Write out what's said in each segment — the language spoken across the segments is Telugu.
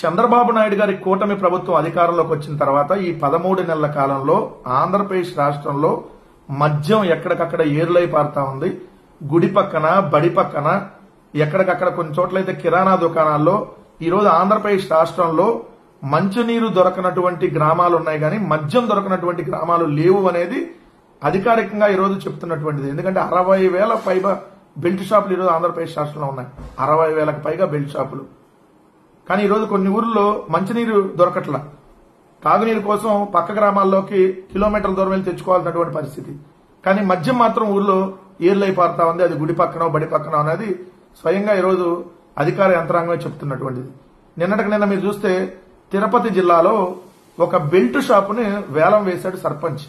చంద్రబాబు నాయుడు గారి కూటమి ప్రభుత్వం అధికారంలోకి వచ్చిన తర్వాత ఈ 13 నెలల కాలంలో ఆంధ్రప్రదేశ్ రాష్ట్రంలో మద్యం ఎక్కడికక్కడ ఏరులై పారుతా ఉంది. గుడి పక్కన, బడి పక్కన, ఎక్కడికక్కడ కొన్ని చోట్లయితే కిరాణా దుకాణాల్లో ఈరోజు ఆంధ్రప్రదేశ్ రాష్ట్రంలో మంచినీరు దొరకనటువంటి గ్రామాలు ఉన్నాయి కానీ మద్యం దొరకనటువంటి గ్రామాలు లేవు అనేది అధికారికంగా ఈరోజు చెప్తున్నటువంటిది. ఎందుకంటే 60,000 పైగా బెల్ట్ షాపులు ఈరోజు ఆంధ్రప్రదేశ్ రాష్ట్రంలో ఉన్నాయి. 60,000కు పైగా బెల్ట్ షాపులు. కానీ ఈరోజు కొన్ని ఊర్లో మంచినీరు దొరకట్లా. తాగునీరు కోసం పక్క గ్రామాల్లోకి కిలోమీటర్ల దూరం వెళ్ళి తెచ్చుకోవాల్సినటువంటి పరిస్థితి. కానీ మద్యం మాత్రం ఊర్లో ఏర్లై పారుతా ఉంది. అది గుడి పక్కనో బడి పక్కనో అనేది స్వయంగా ఈరోజు అధికార యంత్రాంగమే చెప్తున్నటువంటిది. నిన్నటికి నిన్న మీరు చూస్తే తిరుపతి జిల్లాలో ఒక బెల్ట్ షాపుని వేలం వేశాడు సర్పంచ్.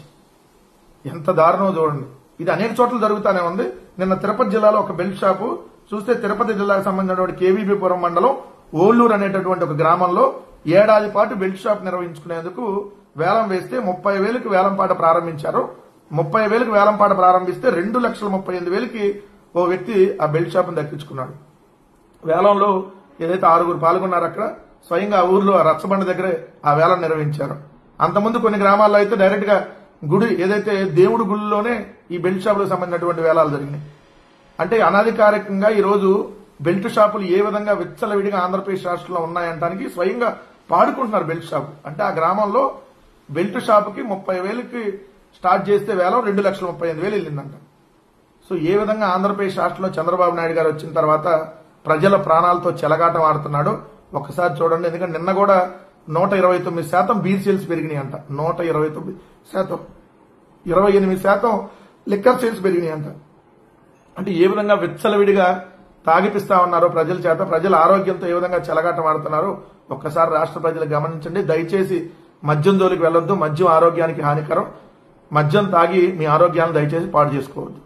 ఎంత దారుణమో చూడండి. ఇది అనేక చోట్ల జరుగుతానే ఉంది. నిన్న తిరుపతి జిల్లాలో ఒక బెల్ట్ షాపు చూస్తే తిరుపతి జిల్లాకు సంబంధించినటువంటి కేవీబీపురం మండలం ఓళ్లూరు అనేటటువంటి ఒక గ్రామంలో ఏడాది పాటు బెల్ట్ షాప్ నిర్వహించుకునేందుకు వేలం వేస్తే 30,000కి వేలంపాట ప్రారంభించారు. 30,000కి వేలంపాట ప్రారంభిస్తే 2,38,000కి ఓ వ్యక్తి ఆ బెల్ట్ షాప్ దక్కించుకున్నాడు. వేలంలో ఏదైతే 6గురు పాల్గొన్నారు అక్కడ స్వయంగా ఆ ఊర్లో రచ్చబండ దగ్గరే ఆ వేలం నిర్వహించారు. అంతకుముందు కొన్ని గ్రామాల్లో అయితే డైరెక్ట్ గా గుడి ఏదైతే దేవుడి గుడిలోనే ఈ బెల్ట్ షాపులకు సంబంధించినటువంటి వేలాలు జరిగినాయి. అంటే అనధికారికంగా ఈ రోజు బెల్ట్ షాపులు ఏ విధంగా విచ్చలవిడిగా ఆంధ్రప్రదేశ్ రాష్ట్రంలో ఉన్నాయంటానికి స్వయంగా పాడుకుంటున్నారు బెల్ట్ షాపు. అంటే ఆ గ్రామంలో బెల్ట్ షాపుకి 30,000కి స్టార్ట్ చేస్తే వేలం 2,35,000 వెళ్ళిందంట. సో ఏ విధంగా ఆంధ్రప్రదేశ్ రాష్ట్రంలో చంద్రబాబు నాయుడు గారు వచ్చిన తర్వాత ప్రజల ప్రాణాలతో చెలగాటం ఆడుతున్నాడో ఒకసారి చూడండి. ఎందుకంటే నిన్న కూడా 129% బీర్ పెరిగినాయి అంట. 129%, 28% లిక్కర్ సేల్స్ పెరిగినాయి అంట. అంటే ఏ విధంగా విచ్చలవిడిగా తాగిపిస్తా ఉన్నారో ప్రజల చేత, ప్రజల ఆరోగ్యంతో ఏ విధంగా చెలగాటం ఆడుతున్నారో ఒక్కసారి రాష్ట్ర ప్రజలు గమనించండి. దయచేసి మద్యం జోలికి వెళ్లొద్దు. మద్యం ఆరోగ్యానికి హానికరం. మద్యం తాగి మీ ఆరోగ్యాన్ని దయచేసి పాడు చేసుకోవద్దు.